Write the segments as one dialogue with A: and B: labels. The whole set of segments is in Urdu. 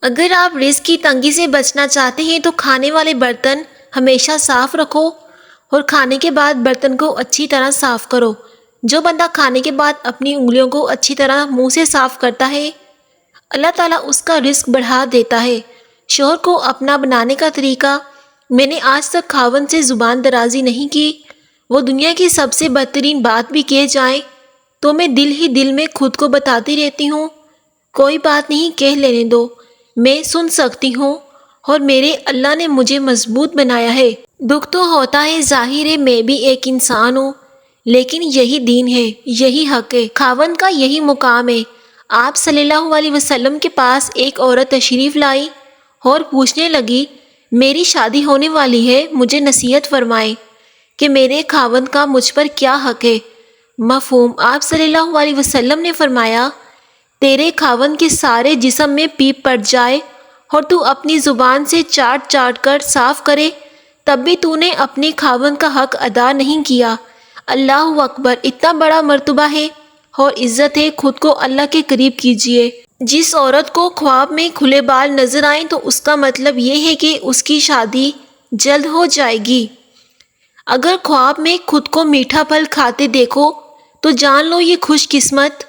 A: اگر آپ رزق کی تنگی سے بچنا چاہتے ہیں تو کھانے والے برتن ہمیشہ صاف رکھو اور کھانے کے بعد برتن کو اچھی طرح صاف کرو۔ جو بندہ کھانے کے بعد اپنی انگلیوں کو اچھی طرح منہ سے صاف کرتا ہے، اللہ تعالیٰ اس کا رزق بڑھا دیتا ہے۔ شوہر کو اپنا بنانے کا طریقہ، میں نے آج تک خاوند سے زبان درازی نہیں کی، وہ دنیا کی سب سے بدترین بات بھی کہہ جائیں تو میں دل ہی دل میں خود کو بتاتی رہتی ہوں، کوئی بات نہیں، کہہ لینے دو، میں سن سکتی ہوں، اور میرے اللہ نے مجھے مضبوط بنایا ہے۔ دکھ تو ہوتا ہے، ظاہر ہے میں بھی ایک انسان ہوں، لیکن یہی دین ہے، یہی حق ہے، خاوند کا یہی مقام ہے۔ آپ صلی اللہ علیہ وسلم کے پاس ایک عورت تشریف لائی اور پوچھنے لگی، میری شادی ہونے والی ہے، مجھے نصیحت فرمائیں کہ میرے خاوند کا مجھ پر کیا حق ہے۔ مفہوم، آپ صلی اللہ علیہ وسلم نے فرمایا، تیرے خاوند کے سارے جسم میں پیپ پڑ جائے اور تو اپنی زبان سے چاٹ چاٹ کر صاف کرے، تب بھی تو نے اپنے خاوند کا حق ادا نہیں کیا۔ اللہ اکبر، اتنا بڑا مرتبہ ہے اور عزت ہے، خود کو اللہ کے قریب کیجئے۔ جس عورت کو خواب میں کھلے بال نظر آئیں تو اس کا مطلب یہ ہے کہ اس کی شادی جلد ہو جائے گی۔ اگر خواب میں خود کو میٹھا پھل کھاتے دیکھو تو جان لو یہ خوش قسمت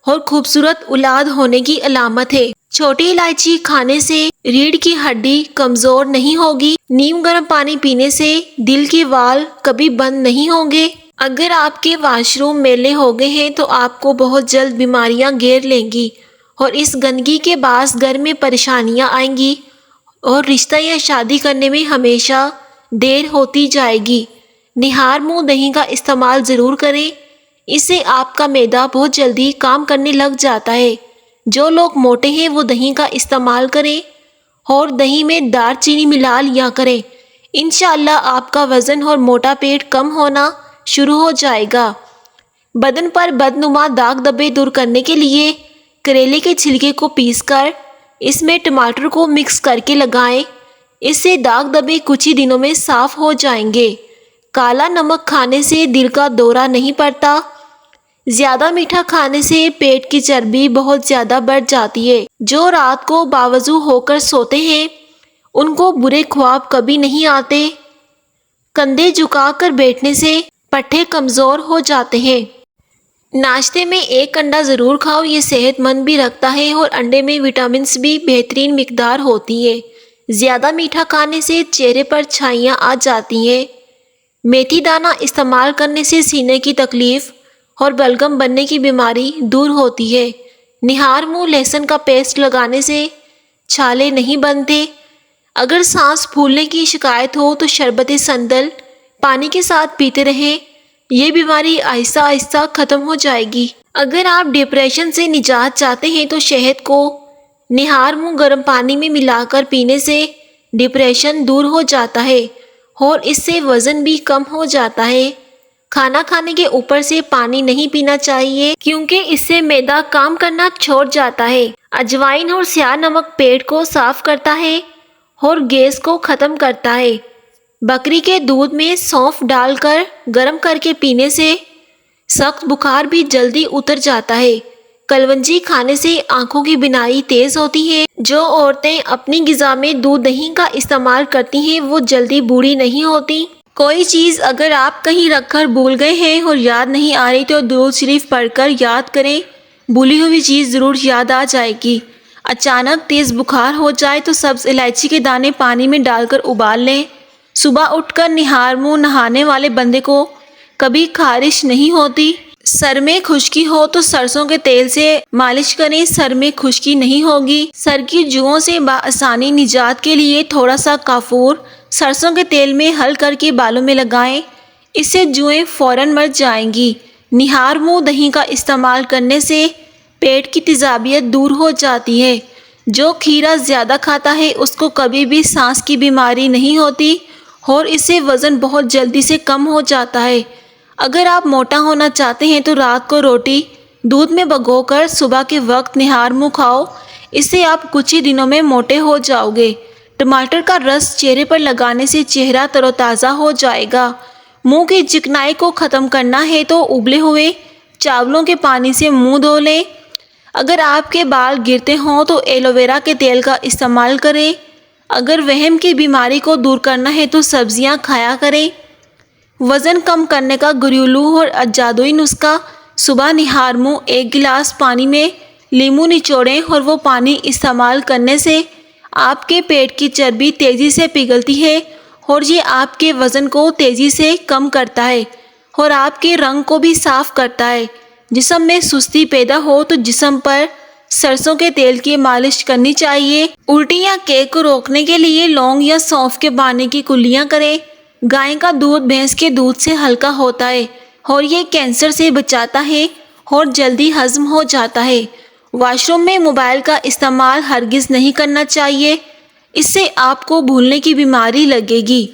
A: اور خوبصورت اولاد ہونے کی علامت ہے۔ چھوٹی الائچی کھانے سے ریڑھ کی ہڈی کمزور نہیں ہوگی، نیم گرم پانی پینے سے دل کے وال کبھی بند نہیں ہوں گے۔ اگر آپ کے واش روم میلے ہو گئے ہیں تو آپ کو بہت جلد بیماریاں گھیر لیں گی اور اس گندگی کے باعث گھر میں پریشانیاں آئیں گی اور رشتہ یا شادی کرنے میں ہمیشہ دیر ہوتی جائے گی۔ نہار منہ دہی کا استعمال ضرور کریں، اس سے آپ کا معدہ بہت جلدی کام کرنے لگ جاتا ہے۔ جو لوگ موٹے ہیں وہ دہی کا استعمال کریں اور دہی میں دار چینی ملا لیا کریں، انشاءاللہ آپ کا وزن اور موٹا پیٹ کم ہونا شروع ہو جائے گا۔ بدن پر بدنما داغ دھبے دور کرنے کے لیے کریلے کے چھلکے کو پیس کر اس میں ٹماٹر کو مکس کر کے لگائیں، اس سے داغ دھبے کچھ ہی دنوں میں صاف ہو جائیں گے۔ کالا نمک کھانے سے دل کا دورہ نہیں پڑتا۔ زیادہ میٹھا کھانے سے پیٹ کی چربی بہت زیادہ بڑھ جاتی ہے۔ جو رات کو باوضو ہو کر سوتے ہیں ان کو برے خواب کبھی نہیں آتے۔ کندھے جھکا کر بیٹھنے سے پٹھے کمزور ہو جاتے ہیں۔ ناشتے میں ایک انڈا ضرور کھاؤ، یہ صحت مند بھی رکھتا ہے اور انڈے میں وٹامنس بھی بہترین مقدار ہوتی ہے۔ زیادہ میٹھا کھانے سے چہرے پر چھائیاں آ جاتی ہیں۔ میتھی دانہ استعمال کرنے سے سینے کی تکلیف اور بلغم بننے کی بیماری دور ہوتی ہے۔ نہار منہ لہسن کا پیسٹ لگانے سے چھالے نہیں بنتے۔ اگر سانس پھولنے کی شکایت ہو تو شربت سندل پانی کے ساتھ پیتے رہیں، یہ بیماری آہستہ آہستہ ختم ہو جائے گی۔ اگر آپ ڈپریشن سے نجات چاہتے ہیں تو شہد کو نہار منہ گرم پانی میں ملا کر پینے سے ڈپریشن دور ہو جاتا ہے اور اس سے وزن بھی کم ہو جاتا ہے۔ کھانا کھانے کے اوپر سے پانی نہیں پینا چاہیے کیونکہ اس سے معدہ کام کرنا چھوڑ جاتا ہے۔ اجوائن اور سیاہ نمک پیٹ کو صاف کرتا ہے اور گیس کو ختم کرتا ہے۔ بکری کے دودھ میں سونف ڈال کر گرم کر کے پینے سے سخت بخار بھی جلدی اتر جاتا ہے۔ کلونجی کھانے سے آنکھوں کی بینائی تیز ہوتی ہے۔ جو عورتیں اپنی غذا میں دودھ دہی کا استعمال کرتی ہیں وہ جلدی بوڑھی نہیں ہوتی۔ کوئی چیز اگر آپ کہیں رکھ کر بھول گئے ہیں اور یاد نہیں آ رہی تو درود شریف پڑھ کر یاد کریں، بھولی ہوئی چیز ضرور یاد آ جائے گی۔ اچانک تیز بخار ہو جائے تو سبز الائچی کے دانے پانی میں ڈال کر ابال لیں۔ صبح اٹھ کر نہار منہ نہانے والے بندے کو کبھی خارش نہیں ہوتی۔ سر میں خشکی ہو تو سرسوں کے تیل سے مالش کریں، سر میں خشکی نہیں ہوگی۔ سر کی جوؤں سے بآسانی نجات کے لیے تھوڑا سا کافور سرسوں کے تیل میں حل کر کے بالوں میں لگائیں، اس سے جوئیں فوراً مر جائیں گی۔ نہار منہ دہی کا استعمال کرنے سے پیٹ کی تیزابیت دور ہو جاتی ہے۔ جو کھیرا زیادہ کھاتا ہے اس کو کبھی بھی سانس کی بیماری نہیں ہوتی اور اس سے وزن بہت جلدی سے کم ہو جاتا ہے۔ اگر آپ موٹا ہونا چاہتے ہیں تو رات کو روٹی دودھ میں بھگو کر صبح کے وقت نہار منہ کھاؤ، اس سے آپ کچھ ہی دنوں میں موٹے ہو جاؤ گے۔ ٹماٹر کا رس چہرے پر لگانے سے چہرہ تر و تازہ ہو جائے گا۔ منہ کی چکنائی کو ختم کرنا ہے تو ابلے ہوئے چاولوں کے پانی سے منہ دھو لیں۔ اگر آپ کے بال گرتے ہوں تو ایلو ویرا کے تیل کا استعمال کریں۔ اگر وہم کی بیماری کو دور کرنا ہے تو سبزیاں کھایا کریں۔ وزن کم کرنے کا گھریلو اور جادوئی نسخہ: صبح نہار منہ 1 گلاس پانی میں لیموں نچوڑیں اور وہ پانی استعمال کرنے سے آپ کے پیٹ کی چربی تیزی سے پگھلتی ہے اور یہ آپ کے وزن کو تیزی سے کم کرتا ہے اور آپ کے رنگ کو بھی صاف کرتا ہے۔ جسم میں سستی پیدا ہو تو جسم پر سرسوں کے تیل کی مالش کرنی چاہیے۔ الٹی یا کیک کو روکنے کے لیے لونگ یا سونف کے دانے کی کلیاں کریں۔ گائے کا دودھ بھینس کے دودھ سے ہلکا ہوتا ہے اور یہ کینسر سے بچاتا ہے اور جلدی ہضم ہو جاتا ہے۔ واش روم میں موبائل کا استعمال ہرگز نہیں کرنا چاہیے، اس سے آپ کو بھولنے کی بیماری لگے گی۔